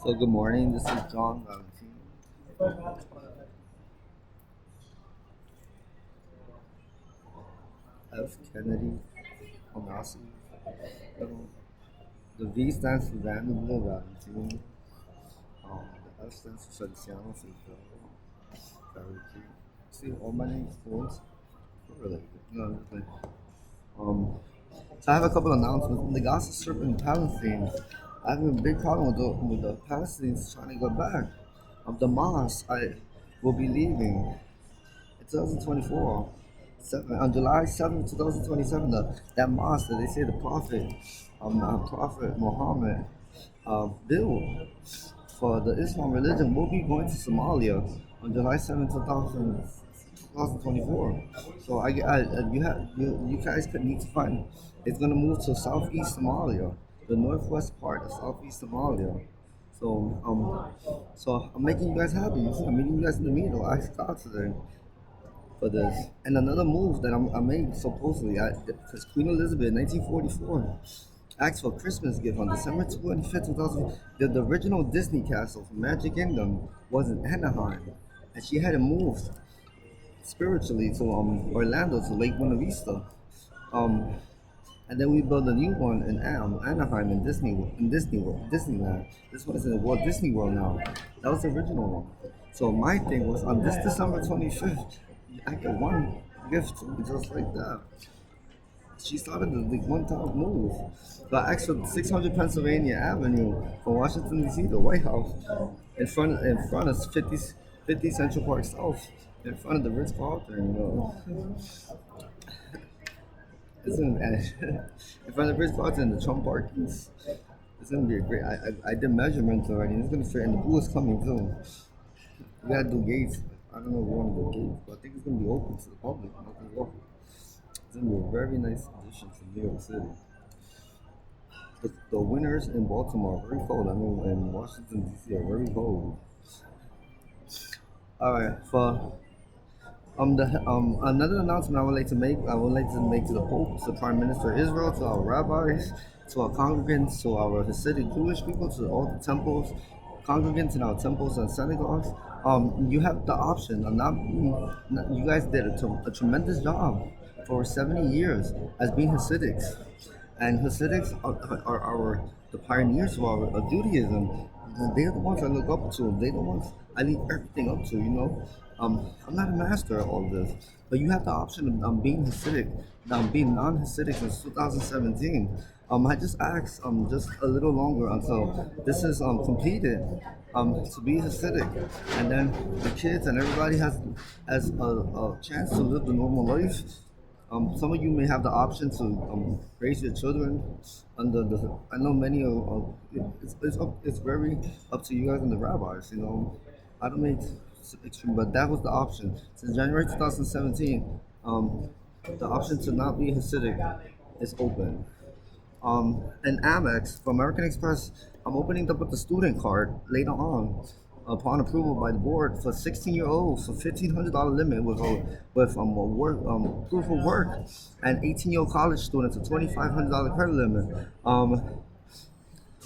So good morning. This is John Valentine from F. Kennedy Onassi. Um, The V stands for Vanderbilt Valentine. The F stands for Feliciano Valentine. See, all my names words are related. Really. Um, so I have a couple of announcements. In the Gaza Strip in Palestine, I have a big problem with the Palestinians trying to go back. Of the mosque, I will be leaving. 2024, on July 7th, 2027, that mosque that they say the Prophet Muhammad built for the Islam religion will be going to Somalia on July 7th, 2024. So you guys could need to find it's gonna move to southeast Somalia, the northwest part of southeast Somalia. So I'm making you guys happy. You see, I'm meeting you guys in the middle. I asked God today for this. And another move that I made supposedly, because Queen Elizabeth, 1944, asked for a Christmas gift on December 25th, 2000. The original Disney castle from Magic Kingdom was in Anaheim, and she had it moved spiritually to Orlando, to Lake Buena Vista. Um, and then we built a new one in Anaheim Disneyland. This one is in the Walt Disney World now. That was the original one. So my thing was on this December 25th, I get one gift just like that. She started the one-time move. So I asked for 600 Pennsylvania Avenue from Washington D.C. the White House, in front of 50 Central Park South, in front of the Ritz Carlton. It's gonna in front of the Ritz Carlton, the Trump Parkings. It's gonna be a great. I did measurements already. It's gonna fit, and the blue is coming too. We gotta do gates. I don't know if we want to do gates, but I think it's gonna be open to the public. It's gonna be a very nice addition to New York City. The winters in Baltimore are very cold. I mean, in Washington D.C. are very cold. All right, for the another announcement I would like to make to the Pope, to the Prime Minister of Israel, to our rabbis, to our congregants, to our Hasidic Jewish people, to all the temples, congregants in our temples and synagogues. You have the option of you guys did a tremendous job for 70 years as being Hasidics, and Hasidics are our the pioneers of our Judaism. They're the ones I look up to. They're the ones I leave everything up to. I'm not a master at all this, but you have the option of being Hasidic, being non-Hasidic since 2017. I just asked just a little longer until this is completed, to be Hasidic, and then the kids and everybody has a chance to live the normal life. Some of you may have the option to raise your children under the. I know many of it's very up to you guys and the rabbis. I don't make extreme, but that was the option since January 2017. The option to not be Hasidic is open. And Amex for American Express, I'm opening up with the student card later on, upon approval by the board for 16-year-olds for $1,500 limit with a work proof of work, and 18-year-old college students a $2,500 credit limit.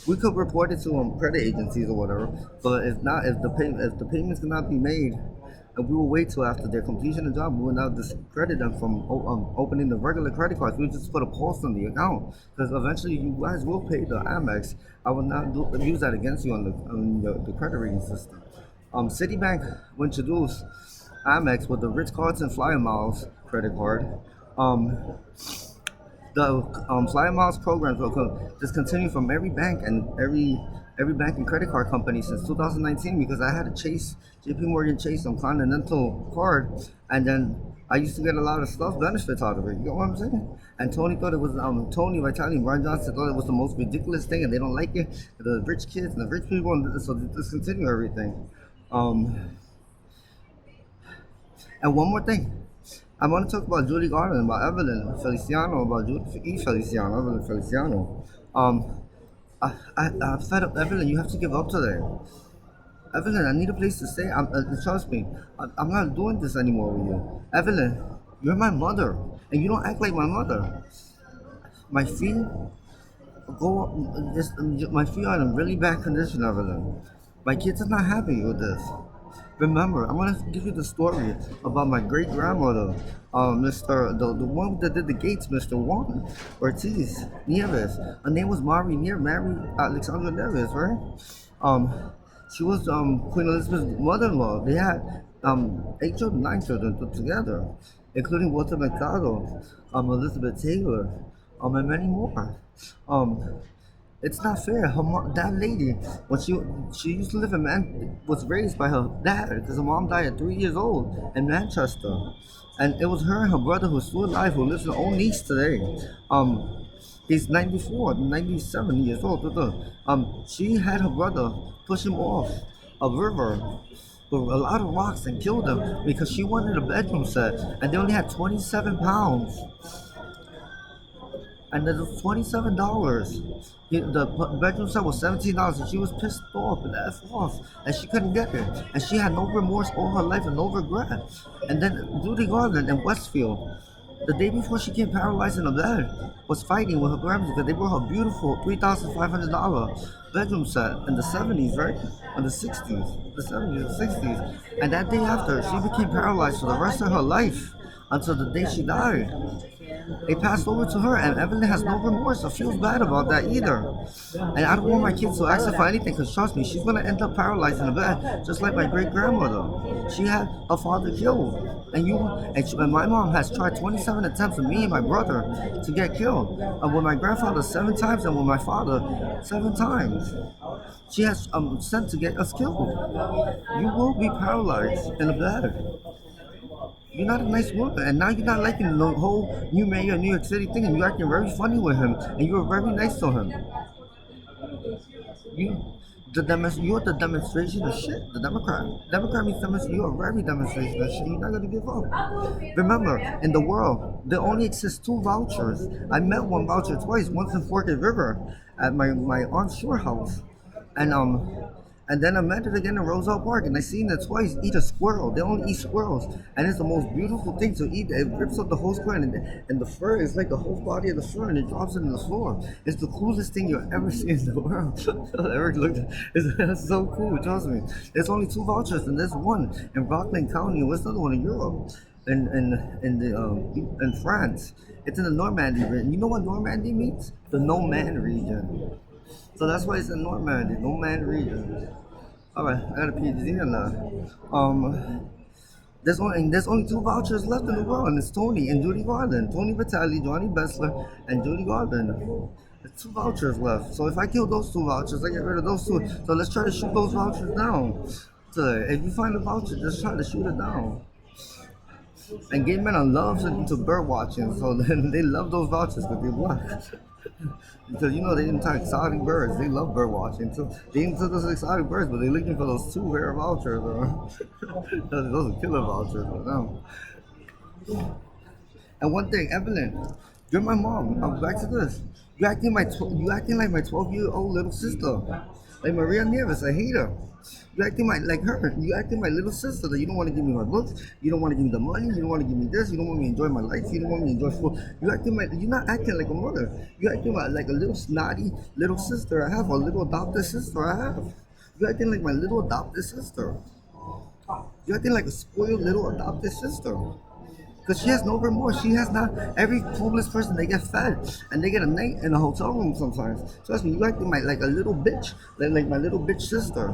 We could report it to credit agencies or whatever, but if the payments cannot be made, and we will wait till after their completion of the job. We will not discredit them from opening the regular credit cards. We will just put a pause on the account, because eventually you guys will pay the Amex. I will not use that against you on the credit rating system. Citibank will introduce Amex with the Ritz Carlton Flyer Miles credit card. Um, the Flyer Miles programs will discontinue from every bank and every bank and credit card company since 2019, because I had a JP Morgan Chase Continental card, and then I used to get a lot of stuff benefits out of it. You know what I'm saying? And Tony thought it was Tony Vitale and Brian Johnson thought it was the most ridiculous thing, and they don't like it. The rich kids and the rich people, and so they discontinue everything. Um, and one more thing. I want to talk about Judy Garland, about Evelyn Feliciano, about Judy Feliciano, Evelyn Feliciano. Um, I'm fed up, Evelyn. You have to give up today. Evelyn, I need a place to stay. Trust me, I'm not doing this anymore with you. Evelyn, you're my mother, and you don't act like my mother. My fee go. My feet are in really bad condition, Evelyn. My kids are not happy with this. Remember, I'm gonna give you the story about my great grandmother, the one that did the gates, Mr. Juan Ortiz Nieves. Her name was Mary Alexandra Nieves, right? Um, she was Queen Elizabeth's mother-in-law. They had eight children, nine children put together, including Walter McDonald, Elizabeth Taylor, and many more. Um, it's not fair. That lady, when she used to live in was raised by her dad because her mom died at 3 years old in Manchester, and it was her and her brother who's still alive who lives in Old Nice today. Um, he's 94, 97 years old. She had her brother push him off a river with a lot of rocks and killed him because she wanted a bedroom set, and they only had 27 pounds and it was $27. The bedroom set was $17, and she was pissed off and f off, and she couldn't get it, and she had no remorse all her life and no regret. And then Judy Garland in Westfield, the day before she came paralyzed in a bed, was fighting with her grandmother because they brought her beautiful $3,500 bedroom set in the 70s, right? In the 60s, the 70s, the 60s. And that day after, she became paralyzed for the rest of her life until the day she died. It passed over to her, and Evelyn has no remorse or feels bad about that either. And I don't want my kids to ask her for anything, because trust me, she's gonna end up paralyzed in the bed, just like my great grandmother. She had her father killed, and my mom has tried 27 attempts with me and my brother to get killed. And with my grandfather 7 times, and with my father 7 times. She has sent to get us killed. You will be paralyzed in a bed. You're not a nice woman, and now you're not liking the whole new mayor of New York City thing, and you're acting very funny with him, and you were very nice to him. You, you're the demonstration of shit. The Democrat. Democrat means demonstration. You're a very demonstration of shit. You're not gonna give up. Remember, in the world, there only exists two vouchers. I met one voucher twice. Once in Forked River, at my aunt's shore house, and and then I met it again in Roselle Park, and I seen it twice eat a squirrel. They only eat squirrels, and it's the most beautiful thing to eat. It rips up the whole squirrel, and the fur is like the whole body of the fur, and it drops it in the floor. It's the coolest thing you'll ever see in the world. Eric looked at it's so cool, trust me. There's only two vouchers, and there's one in Rockland County, and what's the other one in Europe? In France. It's in the Normandy region. You know what Normandy means? The no man region. So that's why it's in Normandy, no man region. Alright, I got a PhD now. There's only two vouchers left in the world, and it's Tony and Judy Garland. Tony Vitale, Johnny Bessler, and Judy Garland. There's two vouchers left. So if I kill those two vouchers, I get rid of those two. So let's try to shoot those vouchers down. So if you find a voucher, just try to shoot it down. And gay men are love to bird watching, so then they love those vouchers because they're black. Because they didn't take exotic birds. They love bird watching. So they didn't take those exotic birds, but they're looking for those two rare vouchers. Those are killer vouchers for them. And one thing, Evelyn, you're my mom. I'm back to this. You acting like my 12-year-old little sister, like Maria Nieves. I hate her. You acting like her. You acting my little sister that you don't want to give me my books. You don't want to give me the money. You don't want to give me this. You don't want me to enjoy my life. You don't want me to enjoy school. You're not acting like a mother. You're acting like a little snotty little sister I have, or a little adopted sister I have. You're acting like my little adopted sister. You're acting like a spoiled little adopted sister. Because she has no remorse. She has not. Every homeless person, they get fed and they get a night in a hotel room sometimes. Trust me, you acting like a little bitch, like my little bitch sister.